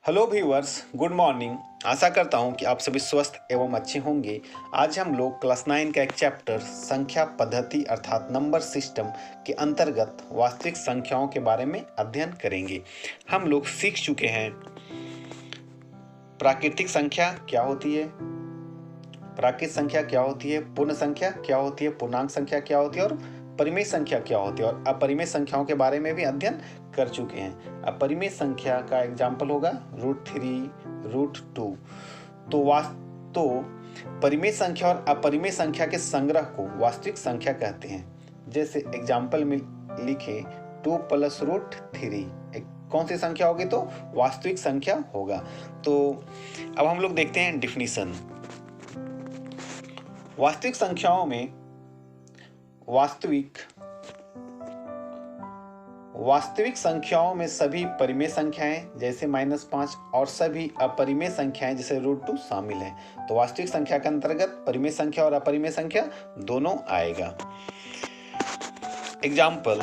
Hello viewers, good morning. आशा करता हूं कि आप सभी स्वस्थ एवं अच्छे होंगे। आज हम लोग क्लास 9 का एक चैप्टर संख्या पद्धति अर्थात नंबर सिस्टम के अंतर्गत वास्तविक संख्याओं के बारे में अध्ययन करेंगे। हम लोग सीख चुके हैं प्राकृतिक संख्या क्या होती है, प्राकृत संख्या क्या होती है, पूर्ण संख्या क्या होती है, पूर्णांक संख्या क्या होती है और परिमेय संख्या क्या होती है, और अपरिमेय संख्याओं के बारे में भी अध्ययन कर चुके हैं। अपरिमेय संख्या का एग्जाम्पल होगा √3, √2। तो परिमेय संख्या और अपरिमेय संख्या के संग्रह को वास्तविक संख्या कहते हैं। जैसे एग्जाम्पल में लिखे 2 + √3 कौन सी संख्या होगी, तो वास्तविक संख्या होगा। तो अब हम लोग देखते हैं डिफिनीशन। वास्तविक संख्याओं में वास्तविक संख्याओं में सभी परिमेय संख्याएं जैसे -5 और सभी अपरिमेय संख्याएं जैसे √2 शामिल हैं। तो वास्तविक संख्या के अंतर्गत परिमेय संख्या और अपरिमेय संख्या दोनों आएगा। एग्जाम्पल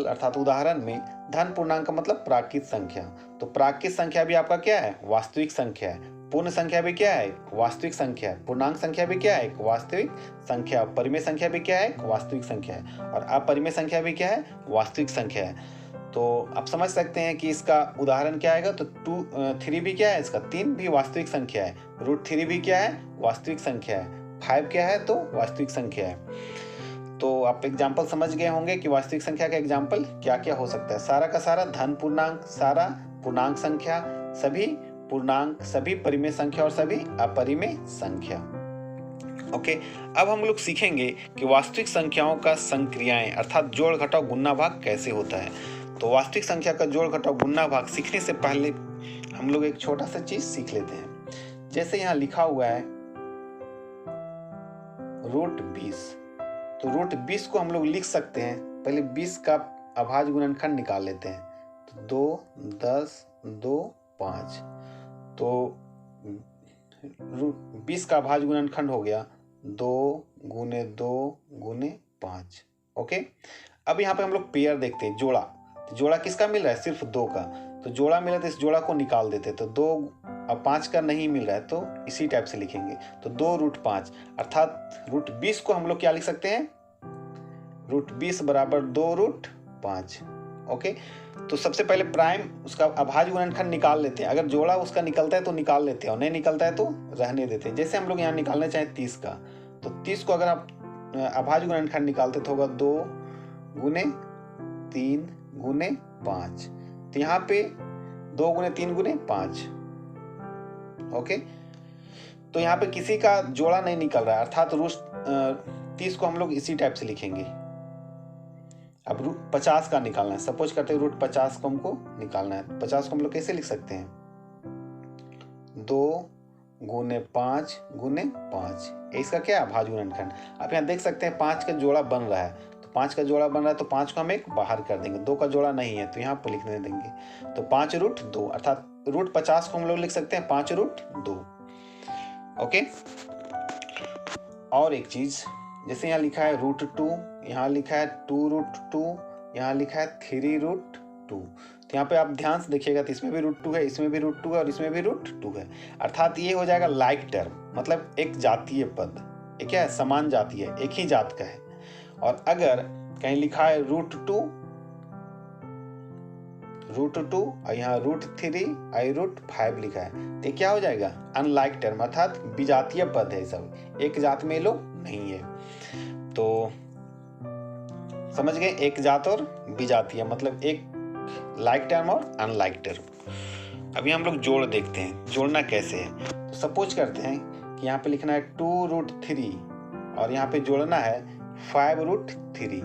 अर्थात उदाहरण में धन पूर्णांक का मतलब प्राकृत संख्या। तो प्राकृत संख्या भी आपका क्या है, वास्तविक संख्या है। पूर्ण संख्या भी क्या है, वास्तविक संख्या है। पूर्णांक संख्या भी क्या है, वास्तविक संख्या। परिमेय संख्या भी क्या है, वास्तविक संख्या है। और अपरिमेय संख्या भी क्या है, वास्तविक संख्या है। तो आप समझ सकते हैं कि इसका उदाहरण क्या आएगा। तो 3 भी क्या है, इसका 3 भी वास्तविक संख्या है। √3 भी क्या है, वास्तविक संख्या है। 5 क्या है, तो वास्तविक संख्या है। तो आप एग्जाम्पल समझ गए होंगे कि वास्तविक संख्या का एग्जाम्पल क्या क्या हो सकता है। सारा का सारा धन पूर्णांक, सारा पूर्णांक संख्या, सभी पूर्णांक, सभी परिमेय संख्या और सभी अपरिमेय संख्या। ओके, अब हम लोग सीखेंगे कि वास्तविक संख्याओं का संक्रियाएं अर्थात जोड़ घटाव गुणा भाग कैसे होता है। तो वास्तविक संख्या का जोड़ घटाव गुणा भाग सीखने से पहले हम लोग एक छोटा सा चीज सीख लेते हैं। जैसे यहाँ लिखा हुआ है √20, तो √20 को हम लोग लिख सकते हैं। पहले 20 का अभाज्य गुणनखंड निकाल लेते हैं। तो 2, 10, 2, 5। तो 20 का अभाज्य गुणनखंड हो गया 2 × 2 × 5। ओके, अब यहाँ पे हम लोग पेयर देखते हैं, जोड़ा। तो जोड़ा किसका मिल रहा है, सिर्फ 2 का। तो जोड़ा मिला तो इस जोड़ा को निकाल देते। तो 2 अब 5 का नहीं मिल रहा है, तो इसी टाइप से लिखेंगे। तो 2 √5 अर्थात √20 को हम लोग क्या लिख सकते हैं, √20 = 2 √5। ओके, तो सबसे पहले प्राइम उसका अभाज्य गुणनखंड निकाल लेते हैं। अगर जोड़ा उसका निकलता है तो निकाल लेते हैं और नहीं निकलता है तो रहने देते हैं। जैसे हम लोग यहाँ निकालना चाहें 30 का, तो 30 को अगर आप अभाज्य गुणनखंड निकालते तो होगा 2 × 3 × 5। तो यहाँ पे 2 × 3 × 5। ओके, तो यहाँ पे किसी का जोड़ा नहीं निकल रहा है अर्थात 30 को हम लोग इसी टाइप से लिखेंगे। अब √50 का निकालना है। सपोज करते हैं √50 को हमको निकालना है। 50 को हम लोग कैसे लिख सकते हैं, 2 × 5 × 5। इसका क्या है, अभाज्य गुणनखंड। आप यहाँ देख सकते हैं 5 का जोड़ा बन रहा है। तो 5 का जोड़ा बन रहा है तो 5 को हम एक बाहर कर देंगे। 2 का जोड़ा नहीं है तो यहाँ पर लिखने देंगे। तो 5 √2 अर्थात √50 को हम लोग लिख सकते हैं 5 √2। ओके, और एक चीज, जैसे यहाँ लिखा है √2, यहाँ लिखा है 2 √2, यहाँ लिखा है 3 √2। तो यहाँ पे आप ध्यान से देखिएगा तो इसमें भी √2 है, इसमें भी √2 है और इसमें भी √2 है। अर्थात ये हो जाएगा लाइक टर्म, मतलब एक जातीय पद। ये क्या है, समान जाति है, एक ही जात का है। और अगर कहीं लिखा है √2 और यहाँ √3 और √5 लिखा है, तो क्या हो जाएगा, अनलाइक टर्म अर्थात विजातीय पद है। सब एक जात में लोग नहीं है। तो समझ गए, एक जात और विजातीय, मतलब एक लाइक टर्म और अनलाइक टर्म। अभी हम लोग जोड़ देखते हैं, जोड़ना कैसे है। तो सपोज करते हैं कि यहाँ पे लिखना है 2 √3 और यहाँ पे जोड़ना है 5 √3।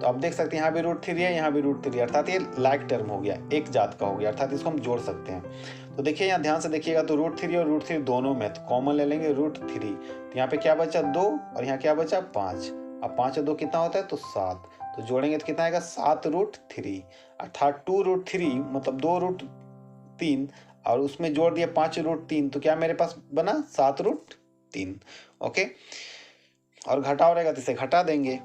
तो आप देख सकते हैं यहाँ भी √3 है, यहाँ भी √3, अर्थात ये लाइक टर्म हो गया, एक जात का हो गया, अर्थात इसको हम जोड़ सकते हैं। तो देखिए यहाँ ध्यान से देखिएगा तो √3 और √3 दोनों में, तो कॉमन ले लेंगे √3। तो यहाँ पे क्या बचा, 2 और यहाँ क्या बचा, 5। अब 5 और 2 कितना होता है, तो 7। तो जोड़ेंगे तो कितना आएगा, 7 √3 अर्थात 2 √3 मतलब 2 √3 और उसमें जोड़ दिया 5 √3। तो क्या मेरे पास बना, 7 √3। ओके, और घटाव रहेगा तो इसे घटा देंगे।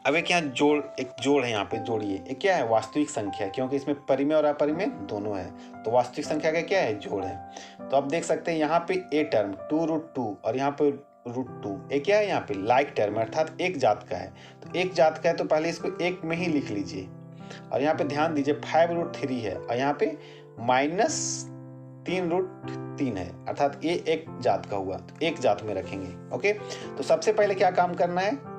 अब एक यहाँ एक जोड़ है, यहाँ पे जोड़िए, ये क्या है, वास्तविक संख्या, क्योंकि इसमें परिमेय और अपरिमेय दोनों है, तो वास्तविक संख्या का क्या है, जोड़ है। तो आप देख सकते हैं यहाँ पे ए टर्म 2√2 और यहाँ पे √2, एक क्या है, यहाँ पे लाइक टर्म अर्थात एक जात का है, तो एक जात का है तो पहले इसको एक में ही लिख लीजिए। और यहाँ पे ध्यान दीजिए 5√3 है और यहाँ पे -3√3 है, अर्थात ये एक जात का हुआ, तो एक जात में रखेंगे। ओके, तो सबसे पहले क्या काम करना है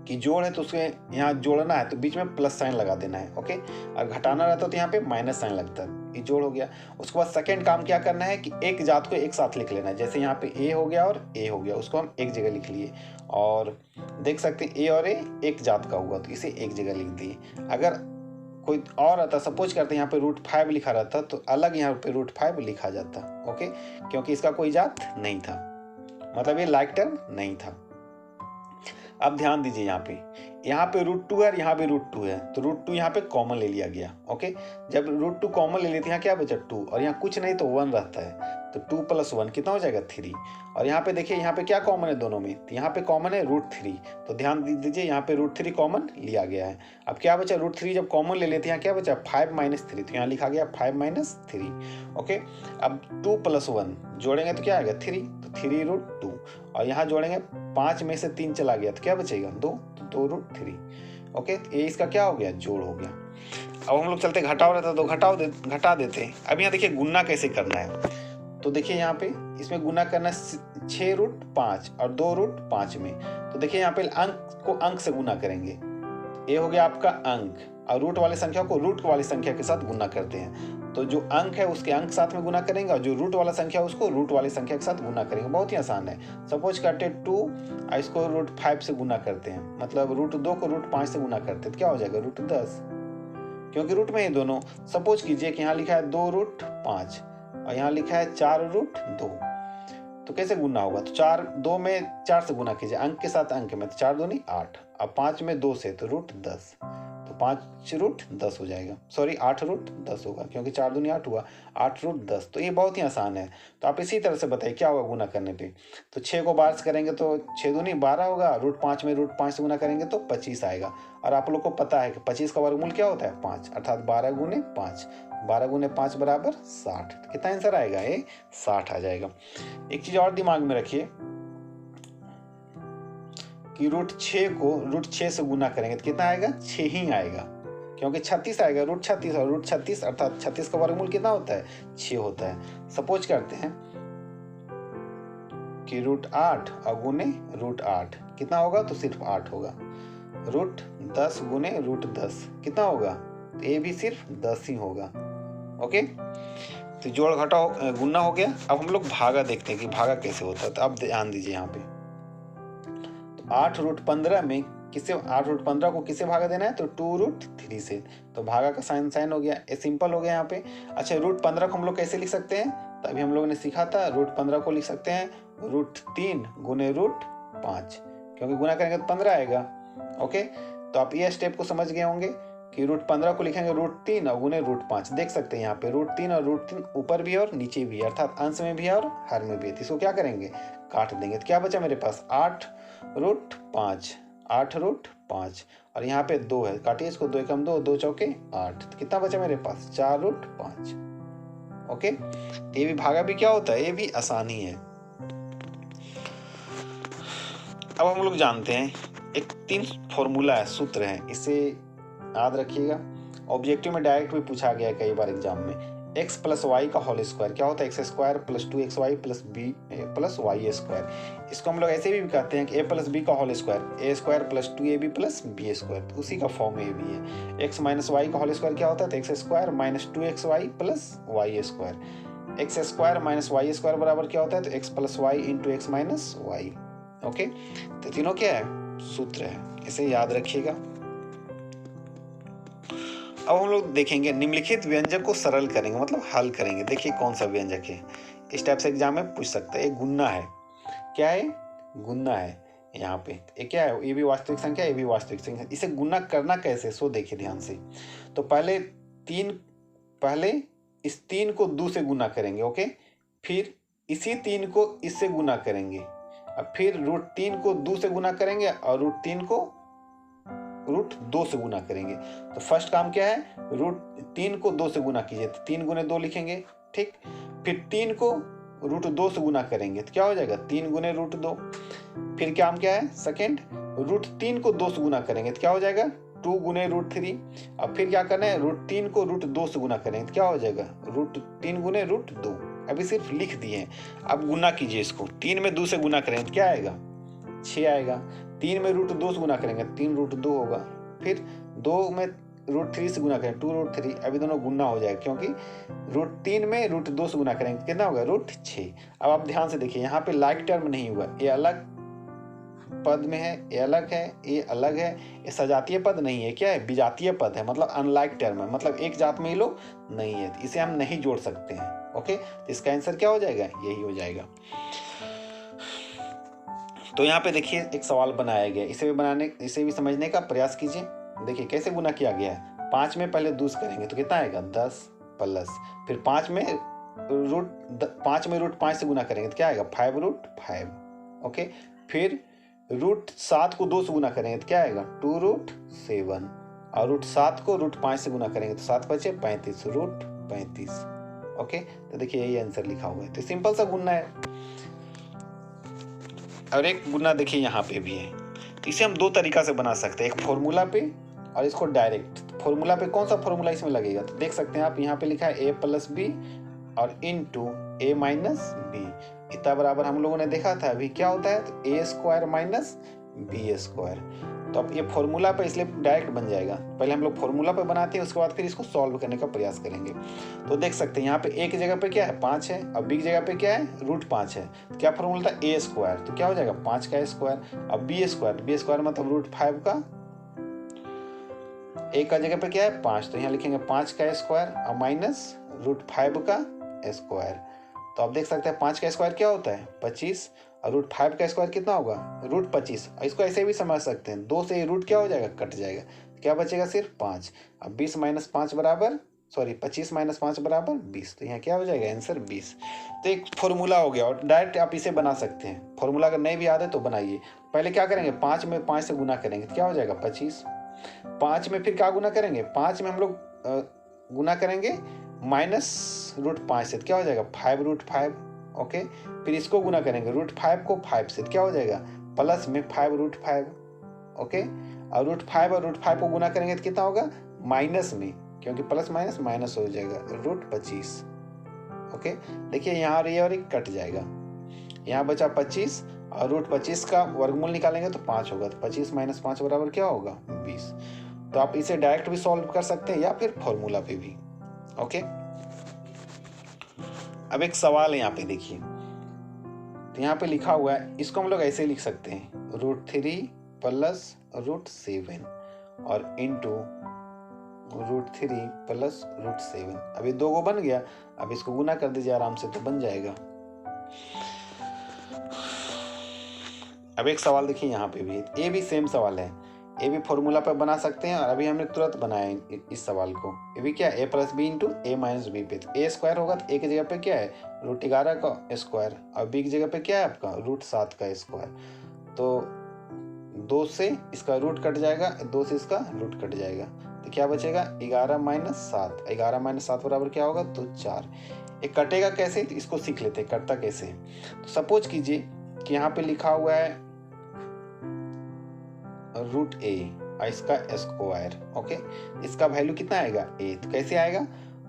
कि जोड़ है तो उसके यहाँ जोड़ना है तो बीच में प्लस साइन लगा देना है। ओके, और घटाना रहता तो यहाँ पे माइनस साइन लगता है, ये जोड़ हो गया। उसके बाद सेकंड काम क्या करना है कि एक जात को एक साथ लिख लेना है, जैसे यहाँ पे ए हो गया और ए हो गया, उसको हम एक जगह लिख लिए और देख सकते हैं ए और ए एक जात का हुआ तो इसे एक जगह लिख दिए। अगर कोई और आता, सपोज करते हैं यहाँ पे √5 लिखा रहता तो अलग यहाँ पे √5 लिखा जाता। ओके, क्योंकि इसका कोई जात नहीं था, मतलब ये लाइक टर्म नहीं था। अब ध्यान दीजिए यहाँ पे √2 है, यहाँ पे √2 है, तो √2 यहाँ पे कॉमन ले लिया गया। ओके, जब √2 कॉमन ले लेते हैं यहाँ क्या बचा 2 और यहाँ कुछ नहीं तो 1 रहता है, तो 2 + 1 कितना हो जाएगा 3। और यहाँ पे देखिए यहाँ पे क्या कॉमन है दोनों में, तो यहाँ पे कॉमन है √3, तो ध्यान दीजिए यहाँ पे √3 कॉमन लिया गया है। अब क्या बचा, √3 जब कॉमन ले लेते हैं यहाँ क्या बचा 5 - 3, तो यहाँ लिखा गया 5 - 3। ओके, अब 2 + 1 जोड़ेंगे तो क्या आएगा 3, तो 3√2 और यहाँ जोड़ेंगे 5 में से 3 चला गया तो क्या बचेगा 2, तो 2√3। ओके, ये इसका क्या हो गया, जोड़ हो गया। अब हम लोग चलते घटाव रहता तो घटा देते। अब यहाँ देखिए गुना कैसे करना है, तो देखिए यहाँ पे इसमें गुना करना 6√5 और 2√5 में, तो देखिए यहाँ पे अंक को अंक से गुना करेंगे, ये हो गया आपका अंक, और रूट वाली संख्या को रूट वाली संख्या के साथ गुना करते हैं, तो जो अंक है उसके अंक साथ में गुना करेंगे और जो रूट वाला संख्या है उसको रूट वाली संख्या के साथ गुना करेंगे। बहुत ही आसान है। सपोज करते 2 इसको √5 से गुना करते हैं, मतलब √2 को √5 से गुना करते हैं तो क्या हो जाएगा √10, क्योंकि रूट में ही दोनों। सपोज कीजिए कि यहाँ लिखा है 2√5 और यहाँ लिखा है 4√2, तो कैसे गुना होगा, तो 2 में 4 से गुना कीजिए, अंक के साथ अंक में, तो 4 दूनी 8, अब 5 में 2 से तो √10, तो 5√10 हो जाएगा, सॉरी 8√10 होगा, क्योंकि 4 दूनी 8 हुआ, 8√10। तो ये बहुत ही आसान है। तो आप इसी तरह से बताइए क्या होगा गुना करने पे, तो 6 को 12 से करेंगे तो 6 दूनी 12 होगा, √5 में √5 से गुना करेंगे तो 25 आएगा। और आप लोग को पता है कि 25 का वर्गमूल क्या होता है 5, अर्थात 12 × 5, 12 × 5 = 60। तो कितना आंसर आएगा, ये 60 आ जाएगा। एक चीज और दिमाग में रखिए कि √6 को √6 से गुना करेंगे तो कितना आएगा 6 ही आएगा, क्योंकि 36 आएगा, √36 और √36 अर्थात 36 का वर्गमूल कितना होता है 6 होता है। सपोज करते हैं कि √8 और गुने √8 कितना होगा, तो सिर्फ 8 होगा। √10 गुने √10 कितना होगा, तो ये भी सिर्फ 10 ही होगा। ओके, तो जोड़ घटाव गुना हो गया। अब हम लोग भागा देखते हैं कि भागा कैसे होता है, तो अब ध्यान दीजिए यहाँ पे, तो 8√15 में किसे 8√15 को किसे भागा देना है, तो 2√3 से, तो भागा का साइन हो गया, ये सिंपल हो गया यहाँ पे। अच्छा, √15 को हम लोग कैसे लिख सकते हैं, तो अभी हम लोगों ने सीखा था, √15 को लिख सकते हैं √3 गुने √5, क्योंकि गुना करेंगे तो 15 आएगा। ओके, तो आप ये स्टेप को समझ गए होंगे कि √15 को लिखेंगे √3 और गुने √5। देख सकते हैं यहाँ पे √3 और √3 ऊपर भी है और नीचे भी है, अर्थात अंश में भी है और हर में भी है, तो इसको क्या करेंगे काट देंगे, तो क्या बचा मेरे पास 8√5, 8√5 और यहाँ पे 2 है, काटिए इसको, 2 × 2, 2 चौके 8, तो कितना बचा मेरे पास 4√5। ओके, ये भी भागा भी क्या होता है, ये भी आसान ही है। अब हम लोग जानते हैं एक 3 फॉर्मूला है, सूत्र है, इसे याद रखिएगा। ऑब्जेक्टिव में डायरेक्ट भी पूछा गया है कई बार एग्जाम में। x + y का होल स्क्वायर क्या होता है, x² + 2xy + b + y²। इसको हम लोग ऐसे भी कहते हैं कि a + b का whole square, a² + 2ab + b², तो उसी का फॉर्म ये भी है। x - y का होल स्क्वायर क्या होता है, तो x² - 2xy + y²। x² - y² बराबर क्या होता है, तो x + y × x - y। Okay, तो तीनों क्या है, सूत्र है, इसे याद रखिएगा। अब हम लोग देखेंगे निम्नलिखित व्यंजक को सरल करेंगे, मतलब हल करेंगे। देखिए कौन सा व्यंजक है, इस टाइप से एग्जाम में पूछ सकता है। ये गुना है, क्या है, गुना है। यहाँ पे ये क्या है, ये भी वास्तविक संख्या, ये भी वास्तविक संख्या। इसे गुना करना कैसे, सो देखिए ध्यान से। तो पहले इस 3 को 2 से गुना करेंगे। ओके, फिर इसी 3 को इससे गुना करेंगे, अब फिर √3 को 2 से गुना करेंगे और √3 को रूट 2 से गुना करेंगे। तो फर्स्ट काम क्या है, रूट 3 को 2 से गुना कीजिए, तो 3 गुने 2 लिखेंगे, ठीक। फिर 3 को रूट 2 से गुना करेंगे तो क्या हो जाएगा, 3 गुने रूट 2। फिर काम क्या है सेकेंड, रूट 3 को 2 से गुना करेंगे तो क्या हो जाएगा, 2 गुने रूट 3। अब फिर क्या करना है, रूट 3 को रूट 2 से गुना करेंगे तो क्या हो जाएगा, रूट 3 गुने रूट 2। अभी सिर्फ लिख दिए हैं, अब गुना कीजिए इसको, 3 में 2 से गुना करेंगे तो क्या आएगा, 6 आएगा। 3 में रूट 2 से गुना करेंगे 3 रूट 2 होगा। फिर 2 में रूट 3 से गुना करेंगे 2 रूट 3, अभी दोनों गुना हो जाएगा क्योंकि रूट 3 में रूट 2 से गुना करेंगे कितना होगा, रूट 6। अब आप ध्यान से देखिए, यहाँ पे लाइक टर्म नहीं हुआ, ये अलग पद में है, ये अलग है, ये अलग है, ये सजातीय पद नहीं है, क्या है, विजातीय पद है, मतलब अनलाइक टर्म है, मतलब एक जात में ये लोग नहीं है, तो इसे हम नहीं जोड़ सकते हैं। ओके, तो इसका आंसर क्या हो जाएगा, यही हो जाएगा। तो यहाँ पे देखिए एक सवाल बनाया गया, इसे भी समझने का प्रयास कीजिए। देखिए कैसे गुना किया गया है, 5 में पहले 2 करेंगे तो कितना आएगा, 10 प्लस, फिर 5 में रूट 5 से गुना करेंगे तो क्या आएगा, 5 रूट 5। ओके, फिर रूट 7 को 2 से गुना करेंगे तो क्या आएगा, 2 रूट 7, और रूट 7 को रूट 5 से गुना करेंगे तो 7 बचे 35 रूट 35। ओके, तो देखिए यही आंसर लिखा हुआ है, तो सिंपल सा गुना है। और एक गुना देखिए यहाँ पे भी है, तो इसे हम 2 तरीका से बना सकते हैं, एक फॉर्मूला पे और इसको डायरेक्ट। फॉर्मूला पे कौन सा फॉर्मूला इसमें लगेगा, तो देख सकते हैं आप, यहाँ पे लिखा है a प्लस बी और इनटू a माइनस बी, इतना बराबर हम लोगों ने देखा था अभी क्या होता है, तो a square minus B square. तो अब ये फॉर्मूला पे इसलिए डायरेक्ट बन जाएगा, पहले हम लोग फॉर्मूला पे बनाते हैं, उसके बाद फिर इसको सॉल्व करने का प्रयास करेंगे। तो देख सकते हैं यहाँ पे a की जगह पे क्या है, 5 है, और b की जगह पे क्या है, रूट 5 है, तो क्या फॉर्मूला था, a स्क्वायर, तो क्या हो जाएगा 5 का स्क्वायर। अब b स्क्वायर मतलब रूट 5 का, a का जगह पे क्या है 5, तो यहाँ लिखेंगे 5 का स्क्वायर और माइनस रूट 5 का स्क्वायर। तो आप देख सकते हैं 5 का स्क्वायर क्या होता है 25, और रूट 5 का स्क्वायर कितना होगा, रूट 25। इसको ऐसे भी समझ सकते हैं, 2 से रूट क्या हो जाएगा, कट जाएगा, क्या बचेगा सिर्फ 5। अब 20 माइनस 5 बराबर, सॉरी 25 माइनस 5 बराबर 20, तो यहाँ क्या हो जाएगा आंसर 20। तो एक फॉर्मूला हो गया, और डायरेक्ट आप इसे बना सकते हैं, फॉर्मूला अगर नहीं भी याद है तो बनाइए। पहले क्या करेंगे, 5 में 5 से गुना करेंगे तो क्या हो जाएगा 25, 5 में फिर क्या गुना करेंगे, 5 में हम लोग गुना करेंगे माइनस रूट 5 से, क्या हो जाएगा 5 रूट 5। ओके, फिर इसको गुना करेंगे रूट 5 को 5 से, क्या हो जाएगा प्लस में 5 रूट 5। ओके, और रूट 5 को गुना करेंगे तो कितना होगा, माइनस में, क्योंकि प्लस माइनस माइनस हो जाएगा, रूट 25। ओके, देखिए यहाँ और ये कट जाएगा, यहाँ बचा 25, और रूट 25 का वर्गमूल निकालेंगे तो 5 होगा, तो 25 माइनस 5 बराबर क्या होगा 20। तो आप इसे डायरेक्ट भी सॉल्व कर सकते हैं या फिर फॉर्मूला पे भी। ओके, अब एक सवाल है यहाँ पे देखिए, तो यहाँ पे लिखा हुआ है, इसको हम लोग ऐसे लिख सकते हैं, रूट 3 प्लस रूट 7 और इंटू रूट 3 प्लस रूट 7। अभी 2 को बन गया, अब इसको गुना कर दीजिए आराम से तो बन जाएगा। अब एक सवाल देखिए यहाँ पे भी, ये भी सेम सवाल है, ये भी फॉर्मूला पर बना सकते हैं, और अभी हमने तुरंत बनाया इस सवाल को। ये भी क्या है, a plus B into A minus B पे, तो a स्क्वायर होगा तो a की जगह पे क्या है रूट 11 का स्क्वायर, और b की जगह पे क्या है आपका रूट 7 का स्क्वायर। तो 2 से इसका रूट कट जाएगा, 2 से इसका रूट कट जाएगा, तो क्या बचेगा 11 माइनस 7, 11 माइनस 7 बराबर क्या होगा, तो 4। ये कटेगा कैसे, तो इसको सीख लेते हैं कटता कैसे। तो सपोज कीजिए कि यहाँ पे लिखा हुआ है रूट ए और इसका स्क्वायर। ओके, इसका वैल्यू कितना आएगा a, तो कैसे आएगा,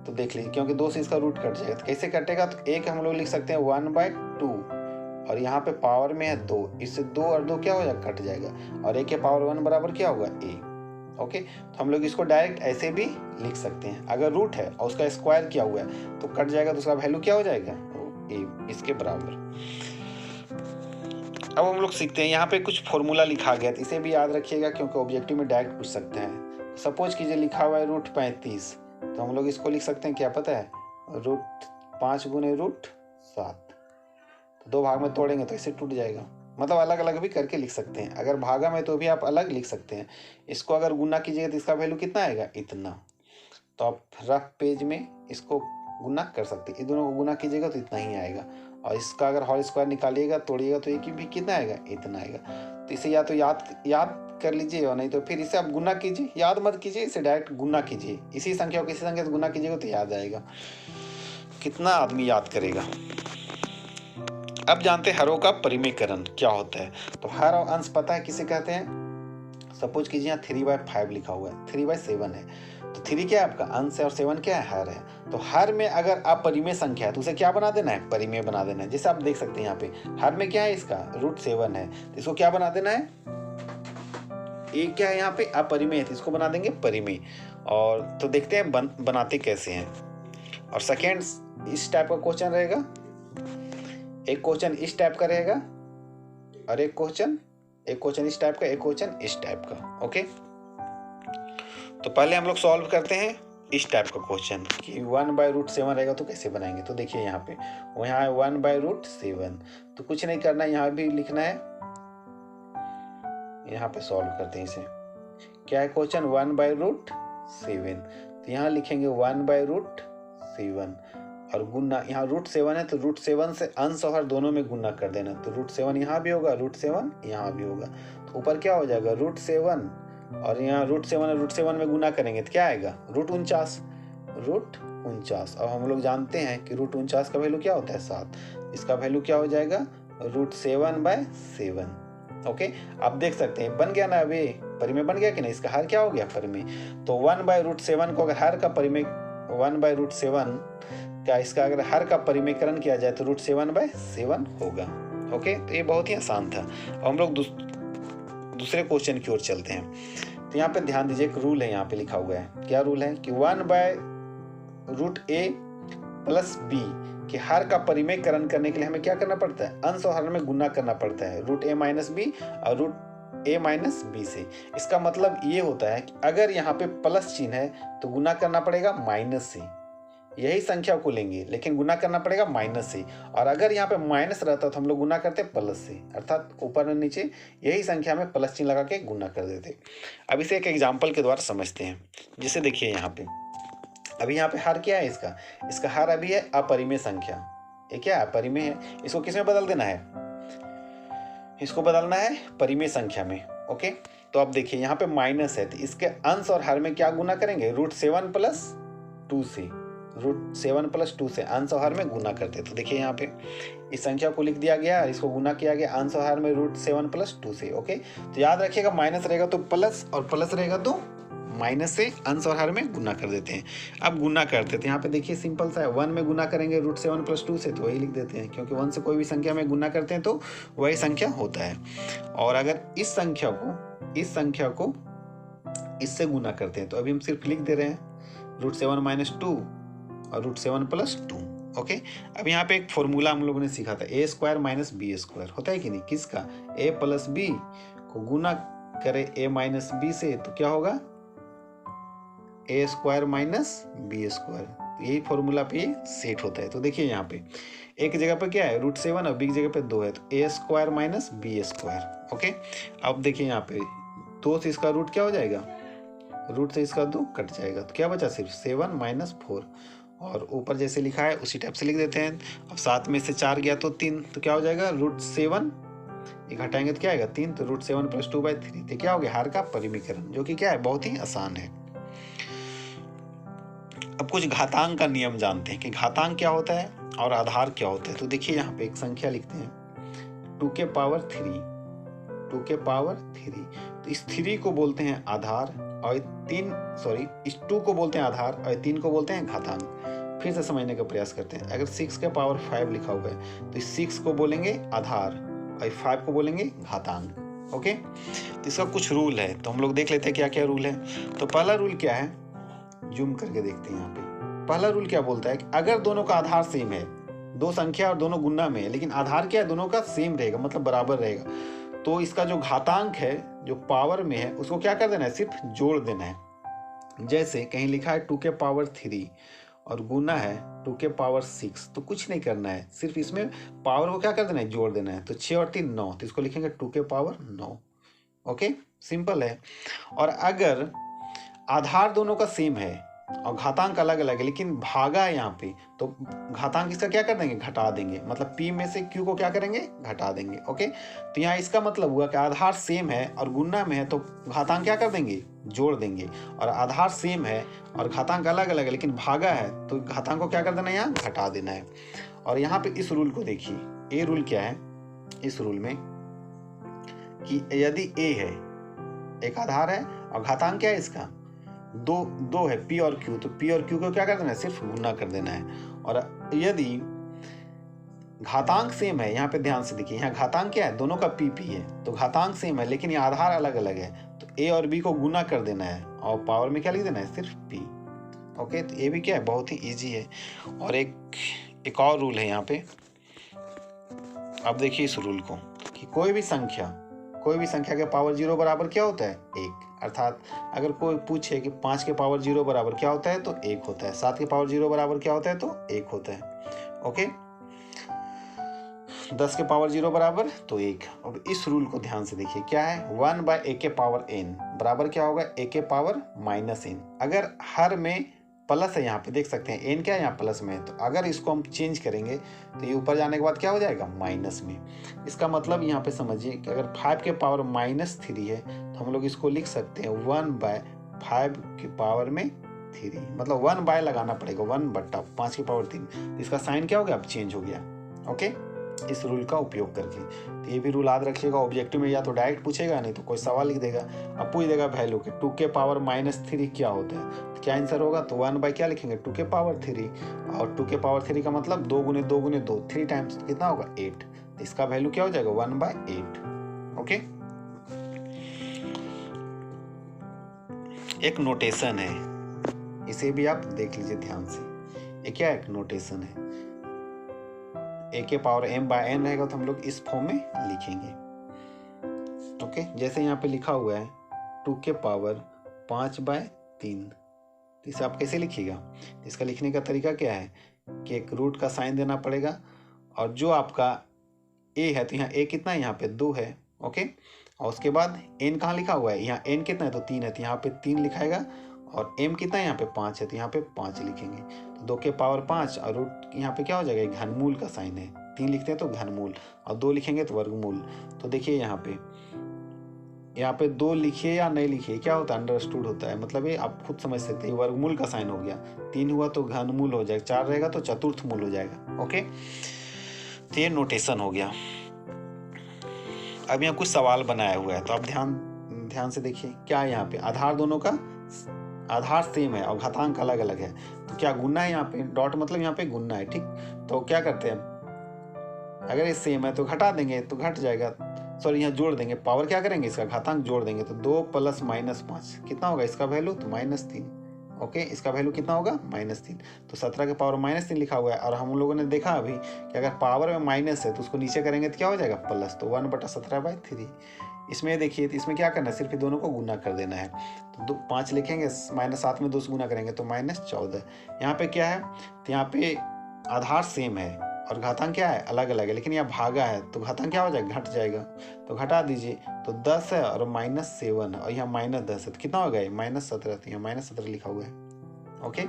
तो देख लीजिए, क्योंकि 2 से इसका रूट कट जाएगा, तो कैसे कटेगा, तो एक हम लोग लिख सकते हैं 1/2, और यहाँ पे पावर में है 2, इससे 2 और 2 क्या हो जाएगा, कट जाएगा, और a के पावर 1 बराबर क्या होगा a। ओके, तो हम लोग इसको डायरेक्ट ऐसे भी लिख सकते हैं, अगर रूट है और उसका स्क्वायर किया हुआ है तो कट जाएगा, तो उसका वैल्यू क्या हो जाएगा a, इसके बराबर। अब हम लोग सीखते हैं, यहाँ पे कुछ फॉर्मूला लिखा गया, तो इसे भी याद रखिएगा क्योंकि ऑब्जेक्टिव में डायरेक्ट पूछ सकते हैं। सपोज कीजिए लिखा हुआ है रूट 35, तो हम लोग इसको लिख सकते हैं, क्या पता है, रूट 5 गुने रूट 7, तो 2 भाग में तोड़ेंगे तो इसे टूट जाएगा, मतलब अलग अलग भी करके लिख सकते हैं, अगर भागा में तो भी आप अलग लिख सकते हैं। इसको अगर गुना कीजिएगा तो इसका वैल्यू कितना आएगा, इतना, तो आप रफ पेज में इसको गुना कर सकते हैं, इन दोनों को गुना कीजिएगा तो इतना ही आएगा, और इसका अगर होल स्क्वायर निकालिएगा तोड़िएगा तो ये भी कितना आएगा, इतना आएगा। तो इसे या तो याद कर लीजिए, और नहीं तो फिर इसे आप गुना कीजिए, याद मत कीजिए, इसे डायरेक्ट गुना कीजिए। इसी संख्या को किसी संख्या से गुना कीजिएगा तो याद आएगा। कितना आदमी याद करेगा। अब जानते हैं हरों का परिमेयकरण क्या होता है। तो हर और अंश पता है किसे कहते हैं। सपोज कीजिए यहाँ 3/5 लिखा हुआ है, 3/7 है, तो 3 क्या है आपका अंश है और 7 क्या है हर है। तो हर में अगर अपरिमेय संख्या है तो उसे क्या बना देना है, परिमेय बना देना है। जैसे आप देख सकते हैं यहाँ पे हर में क्या है, इसका √7 है, तो इसको क्या बना देना है, एक क्या है यहाँ पे अपरिमेय है, तो इसको बना देंगे परिमेय। और तो देखते हैं बनाते कैसे हैं। और सेकेंड इस टाइप का क्वेश्चन रहेगा, एक क्वेश्चन इस टाइप का रहेगा, और एक क्वेश्चन इस टाइप का, एक क्वेश्चन इस टाइप का। ओके, तो पहले हम लोग सॉल्व करते हैं इस टाइप का क्वेश्चन कि 1/√7 रहेगा तो कैसे बनाएंगे। तो देखिए यहाँ पे वो यहाँ है 1/√7, तो कुछ नहीं करना है, यहाँ भी लिखना है, यहाँ पे सॉल्व करते हैं इसे। क्या है क्वेश्चन 1/√7, तो यहाँ लिखेंगे 1/√7 और गुना, यहाँ √7 है तो √7 से अंश और हर दोनों में गुना कर देना। तो √7 यहाँ भी होगा, √7 यहाँ भी होगा, तो ऊपर क्या हो जाएगा √7 और यहाँ √7 में गुना करेंगे तो क्या आएगा √49। अब हम लोग जानते हैं कि √49 का वैल्यू क्या होता है 7, इसका वैल्यू क्या हो जाएगा √7/7। ओके, आप देख सकते हैं बन गया ना, अभी परिमेय बन गया कि नहीं, इसका हर क्या हो गया परिमेय। तो 1/√7 को अगर हर का परिमेय 1/√7 का इसका अगर हर का परिमेयकरण किया जाए तो √7/7 होगा। ओके, तो ये बहुत ही आसान था। अब हम लोग दूसरे क्वेश्चन की ओर चलते हैं। तो यहाँ पे ध्यान दीजिए, एक रूल है यहाँ पे लिखा हुआ है। क्या रूल है कि 1/√a + b कि हर का परिमेयकरण करने के लिए हमें क्या करना पड़ता है, अंश और हर में गुना करना पड़ता है √a - b और √a - b से। इसका मतलब ये होता है कि अगर यहाँ पे प्लस चिन्ह है तो गुना करना पड़ेगा माइनस से, यही संख्या को लेंगे लेकिन गुना करना पड़ेगा माइनस से। और अगर यहाँ पे माइनस रहता तो हम लोग गुना करते प्लस से, अर्थात ऊपर और नीचे यही संख्या में प्लस चिन्ह लगा के गुना कर देते। अब इसे एक एग्जाम्पल के द्वारा समझते हैं। जिसे देखिए यहाँ पे अभी यहाँ पे हर क्या है, इसका हर अभी है अपरिमेय संख्या, ये क्या है अपरिमेय है, इसको किस में बदल देना है, इसको बदलना है परिमेय संख्या में। ओके, तो अब देखिए यहाँ पे माइनस है तो इसके अंश और हर में क्या गुना करेंगे √7 + 2 से, √7 + 2 से अंश और हर में गुना करते हैं। तो देखिए यहाँ पे इस संख्या को लिख दिया गया, इसको गुना किया गया अंश और हर में √7 + 2 से। ओके, तो याद रखिएगा माइनस रहेगा तो प्लस और प्लस रहेगा तो माइनस से अंश और हर में गुना कर देते हैं। अब गुना करते थे, यहाँ पे देखिए सिंपल सा है, 1 में गुना करेंगे √7 + 2 से तो वही लिख देते हैं, क्योंकि 1 से कोई भी संख्या में गुना करते हैं तो वही संख्या होता है। और अगर इस संख्या को इससे गुना करते हैं तो अभी हम सिर्फ लिख दे रहे हैं √7 - 2 और √7 + 2। ओके, अब यहाँ पे एक फॉर्मूला हम लोगों ने सीखा था, a² - b² होता है कि नहीं, किसका a + b को गुना करे a - b से तो क्या होगा a² - b²। यही फॉर्मूला पे सेट होता है। तो देखिए यहाँ पे एक जगह पे क्या है √7 और b की जगह पे 2 है, तो a² - b²। ओके, अब देखिए यहाँ पे 2 से इसका रूट क्या हो जाएगा, रूट से इसका 2 कट जाएगा, तो क्या बचा सिर्फ 7 - 4, और ऊपर जैसे लिखा है उसी टाइप से लिख देते हैं। अब 7 में से 4 गया तो 3, तो क्या हो जाएगा √7, ये घटाएंगे तो क्या आएगा 3, तो √7 + 2/3, तो क्या हो गया हर का परिमेयकरण, जो कि क्या है बहुत ही आसान है। अब कुछ घातांक का नियम जानते हैं कि घातांक क्या होता है और आधार क्या होता है। तो देखिए यहाँ पे एक संख्या लिखते हैं 2 की पावर 3, तो इस 3 को बोलते हैं आधार और इस 2 को बोलते हैं आधार और 3 को बोलते हैं घातांक। फिर से समझने का प्रयास करते हैं। अगर 6 के पावर 5 लिखा हुआ है तो इस 6 को बोलेंगे आधार और 5 को बोलेंगे घातांक। ओके, तो इसका कुछ रूल है, तो हम लोग देख लेते हैं क्या क्या रूल है। तो पहला रूल क्या है, जूम करके देखते हैं यहाँ पे। पहला रूल क्या बोलता है कि अगर दोनों का आधार सेम है, दो संख्या और दोनों गुना में है, लेकिन आधार क्या है दोनों का सेम रहेगा, मतलब बराबर रहेगा, तो इसका जो घातांक है जो पावर में है उसको क्या कर देना है, सिर्फ जोड़ देना है। जैसे कहीं लिखा है 2 के पावर 3 और गुना है 2 के पावर 6, तो कुछ नहीं करना है, सिर्फ इसमें पावर को क्या कर देना है, जोड़ देना है। तो 6 और 3 9, तो इसको लिखेंगे 2 के पावर 9। ओके, सिंपल है। और अगर आधार दोनों का सेम है और घातांक अलग अलग है, लेकिन भागा है यहाँ पे, तो घातांक इसका क्या कर देंगे, घटा देंगे, मतलब p में से q को क्या करेंगे, घटा देंगे। ओके, तो यहाँ इसका मतलब हुआ कि आधार सेम है और गुना में है, तो घातांक क्या कर देंगे, जोड़ देंगे। और आधार सेम है और घातांक अलग अलग है लेकिन भागा है, तो घातांक को क्या कर देना है, यहाँ घटा देना है। और यहाँ पे इस रूल को देखिए, ए रूल क्या है इस रूल में, कि यदि a है, एक आधार है और घातांक क्या है इसका, दो है, p और q, तो p और q को क्या कर देना है, सिर्फ गुना कर देना है। और यदि घातांक सेम है, यहाँ पे ध्यान से देखिए, यहाँ घातांक क्या है, दोनों का p है, तो घातांक सेम है लेकिन ये आधार अलग अलग है, तो a और b को गुना कर देना है और पावर में क्या लिख देना है, सिर्फ p। ओके, तो ये भी क्या है, बहुत ही ईजी है। और एक और रूल है यहाँ पे, अब देखिए इस रूल को, कि कोई भी संख्या के पावर 0 बराबर क्या होता है, 1। अर्थात अगर कोई पूछे कि 5 के पावर 0 बराबर क्या होता है, तो 1 होता है। 7 के पावर 0 बराबर क्या होता है, तो 1 होता है। ओके, 10 के पावर 0 बराबर तो 1। अब इस रूल को ध्यान से देखिए, क्या है, 1/a के पावर n बराबर क्या होगा, a के पावर -n। अगर हर में प्लस है, यहाँ पे देख सकते हैं n क्या है, यहाँ प्लस में है, तो अगर इसको हम चेंज करेंगे तो ये ऊपर जाने के बाद क्या हो जाएगा, माइनस में। इसका मतलब यहाँ पे समझिए कि अगर 5 के पावर -3 है तो हम लोग इसको लिख सकते हैं 1/5 के पावर में 3, मतलब 1 लगाना पड़ेगा, 1/5 की पावर 3। इसका साइन क्या हो गया, अब चेंज हो गया। ओके, इस रूल का उपयोग करके, तो ये भी रूल याद रखिएगा। ऑब्जेक्टिव में या तो डायरेक्ट पूछेगा, नहीं तो कोई सवाल लिख देगा, अब पूछ देगा वैल्यू के 2 के पावर -3 क्या होता है, तो क्या आंसर होगा, तो 1 क्या लिखेंगे, 2 के पावर 3। और 2 के पावर 3 का मतलब 2 गुने 2 गुने 2, 3 टाइम्स कितना होगा, 8। तो इसका वैल्यू क्या हो जाएगा, 1/8। ओके, एक नोटेशन है, इसे भी आप देख लीजिए ध्यान से। ये क्या एक नोटेशन है, a के पावर m/n रहेगा तो हम लोग इस फॉर्म में लिखेंगे। ओके, जैसे यहाँ पे लिखा हुआ है 2 के पावर 5/3, तो इसे आप कैसे लिखिएगा, इसका लिखने का तरीका क्या है कि एक रूट का साइन देना पड़ेगा, और जो आपका a है तो यहाँ a कितना है, यहाँ पे 2 है। ओके, और उसके बाद n कहाँ लिखा हुआ है, यहाँ n कितना है, तो 3 है, तो यहाँ पे 3 लिखाएगा, और m कितना है, यहाँ पे 5 है, तो यहाँ पे 5 लिखेंगे। तो 2 के पावर 5 और रूट यहाँ पे क्या हो जाएगा, घनमूल का साइन है, 3 लिखते हैं तो घनमूल, और 2 लिखेंगे तो वर्गमूल। तो देखिए यहाँ पे 2 लिखिए या नहीं लिखिए, क्या होता है, अंडरस्टूड होता है, मतलब ये आप खुद समझ सकते हैं, वर्गमूल का साइन हो गया, 3 हुआ तो घनमूल हो जाएगा, 4 रहेगा तो चतुर्थ मूल हो जाएगा। ओके, तो ये नोटेशन हो गया। अब यहाँ कुछ सवाल बनाया हुआ है, तो आप ध्यान से देखिए, क्या है यहाँ पे, आधार दोनों का आधार सेम है और घातांक अलग अलग है, तो क्या गुना है, यहाँ पे डॉट मतलब यहाँ पे गुना है। ठीक, तो क्या करते हैं, अगर ये सेम है तो घटा देंगे तो घट जाएगा, सॉरी यहाँ जोड़ देंगे, पावर क्या करेंगे, इसका घातांक जोड़ देंगे, तो 2 + -5 कितना होगा, इसका वैल्यू तो -3। ओके, इसका वैल्यू कितना होगा, -3। तो 17 के पावर -3 लिखा हुआ है, और हम लोगों ने देखा अभी कि अगर पावर में माइनस है तो उसको नीचे करेंगे तो क्या हो जाएगा, प्लस, तो 1/17/3। इसमें देखिए, तो इसमें क्या करना है, सिर्फ दोनों को गुना कर देना है, तो 5 लिखेंगे, -7 में 2 से गुना करेंगे तो -14। यहाँ पे क्या है, तो यहाँ पे आधार सेम है और घातांक क्या है, अलग अलग है, लेकिन यहाँ भागा है तो घातांक क्या हो जाएगा, घट जाएगा, तो घटा दीजिए, तो 10 है और -7 है, और यहाँ -10 है, तो कितना हो गया, -17, तो यहाँ -17 लिखा हुआ है। ओके,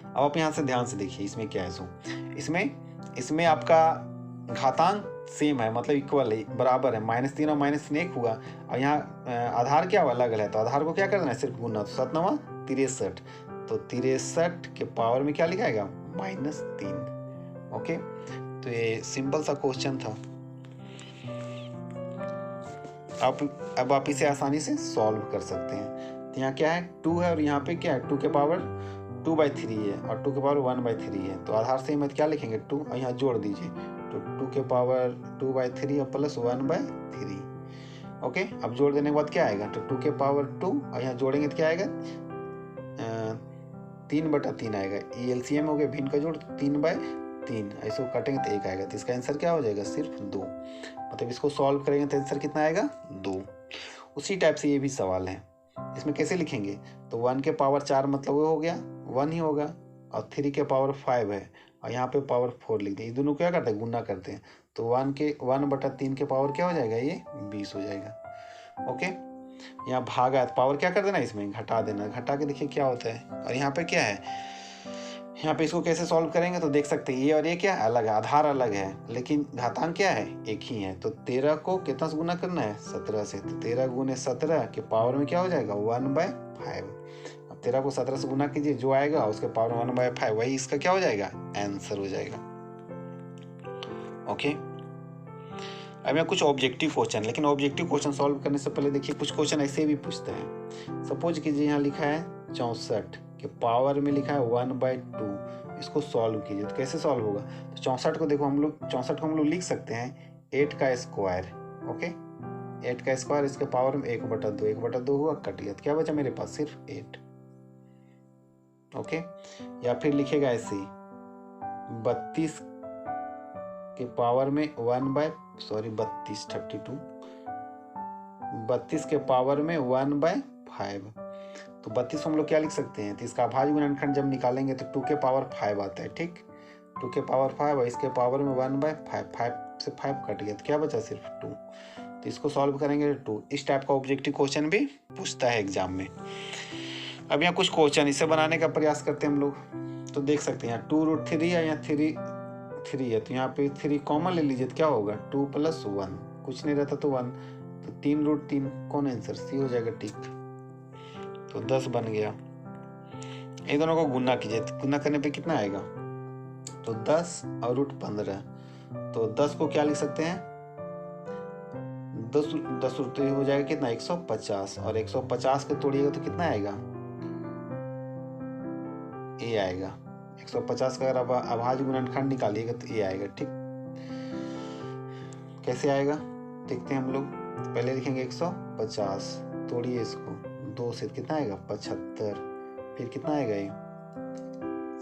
अब आप यहाँ से ध्यान से देखिए, इसमें क्या है, सो इसमें आपका घातांक सेम है, मतलब इक्वल है, बराबर है, -3 और -3 1 हुआ, और यहाँ आधार क्या हुआ, अलग अलग है, तो आधार को क्या करना है, सिर्फ गुना, तो 7 9 63, तो 63 के पावर में क्या लिखाएगा, -3। ओके, तो ये सिंपल सा क्वेश्चन था। अब आप इसे आसानी से सॉल्व कर सकते हैं। तो यहाँ क्या है, 2 है और यहाँ पे क्या है, 2 के पावर 2/3 है और 2 के पावर 1/3 है, तो आधार सेम है, क्या लिखेंगे, 2, और यहाँ जोड़ दीजिए, तो 2 के पावर 2/3 और प्लस 1/3। ओके, अब जोड़ देने के बाद क्या आएगा, तो 2 के पावर 2 और यहाँ जोड़ेंगे तो क्या आएगा, 3/3 आएगा, ये एलसीएम हो गया, भिन्न का जोड़ 3/3, ऐसे कटेंगे तो 1 आएगा, तो इसका आंसर क्या हो जाएगा, सिर्फ 2। मतलब इसको सॉल्व करेंगे तो आंसर कितना आएगा, 2। उसी टाइप से ये भी सवाल है, इसमें कैसे लिखेंगे, तो 1 के पावर 4 मतलब वो हो गया 1 ही होगा, और 3 के पावर 5 है और यहाँ पे पावर 4 लिख दिए, दोनों क्या करते हैं, गुना करते हैं, तो 1/3 के पावर क्या हो जाएगा, ये 20 हो जाएगा। ओके, यहाँ भाग है तो पावर क्या कर देना, इसमें घटा देना, घटा के देखिए क्या होता है। और यहाँ पे क्या है, यहाँ पे इसको कैसे सॉल्व करेंगे तो देख सकते हैं ये और ये क्या अलग है, आधार अलग है लेकिन घातांक क्या है, एक ही है। तो 13 को कितना से गुना करना है, 17 से। तो 13 गुने 17 के पावर में क्या हो जाएगा, 1/5। अब 13 को 17 से गुना कीजिए, जो आएगा उसके पावर में 1/5, वही इसका क्या हो जाएगा, आंसर हो जाएगा। ओके, अब यहाँ कुछ ऑब्जेक्टिव क्वेश्चन, लेकिन ऑब्जेक्टिव क्वेश्चन सॉल्व करने से पहले देखिए कुछ क्वेश्चन ऐसे भी पूछते हैं। सपोज कीजिए यहाँ लिखा है 64 के पावर में लिखा है 1/2, इसको सॉल्व कीजिए। तो कैसे सॉल्व होगा, तो 64 को देखो हम लोग 64 को हम लोग लिख सकते हैं 8 का स्क्वायर। ओके, 8 का स्क्वायर, इसके पावर में 1/2, 1/2 हुआ, कट गया, तो क्या बचा मेरे पास, सिर्फ 8। ओके, या फिर लिखेगा ऐसे 32 के पावर में 32 के पावर में 1/5। तो 32 हम लोग क्या लिख सकते हैं, तो इसका अभाज्य गुणनखंड जब निकालेंगे तो 2 के पावर 5 आता है। ठीक, 2 के पावर 5 और इसके पावर में 1/5, 5 से 5 कट गया, तो क्या बचा, सिर्फ 2। तो इसको सॉल्व करेंगे 2। इस टाइप का ऑब्जेक्टिव क्वेश्चन भी पूछता है एग्जाम में। अब यहाँ कुछ क्वेश्चन इसे बनाने का प्रयास करते हैं हम लोग। तो देख सकते हैं यहाँ 2√3 है, यहाँ 3 है, तो यहाँ पे 3 कॉमन ले लीजिए तो क्या होगा, 2 + 1, कुछ नहीं रहता तो 1, तो 3√3 कौन आंसर, सी हो जाएगा। ठीक, तो 10 बन गया। इन दोनों को गुना कीजिए, तो गुना करने पे कितना आएगा, तो 10 और √15, तो 10 को क्या लिख सकते हैं, 10 हो जाएगा कितना, 150, और 150 के तोड़िएगा तो कितना आएगा, ए आएगा। 150 का अगर अभाज्य गुणनखंड निकालिएगा तो ए आएगा। ठीक, कैसे आएगा देखते हैं हम लोग। पहले लिखेंगे 150, तोड़िए इसको 2 से, कितना आएगा, 75, फिर कितना आएगा ये,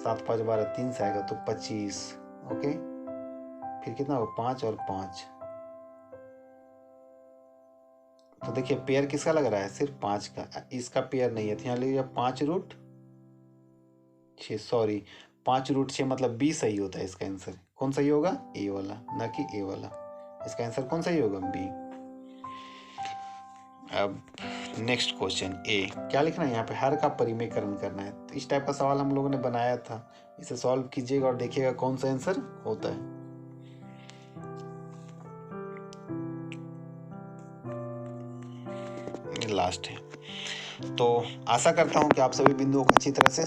7 5 12, 3 से आएगा तो 25। ओके, फिर कितना होगा, 5 और 5, तो देखिए पेयर किसका लग रहा है, सिर्फ 5 का, इसका पेयर नहीं है, तो यहाँ लीजिए 5√6, सॉरी 5√6 मतलब बी सही होता है इसका आंसर। कौन सही होगा, ए वाला, ना कि ए वाला। इसका आंसर कौन सही होगा, बी। अब नेक्स्ट क्वेश्चन ए, क्या लिखना है यहाँ पे, हर का परिमेयकरण करना है। तो इस टाइप का सवाल हम लोगों ने बनाया था, इसे सॉल्व कीजिएगा और देखिएगा कौन सा आंसर होता है। लास्ट है, तो आशा करता हूं कि आप सभी बिंदुओं को अच्छी तरह से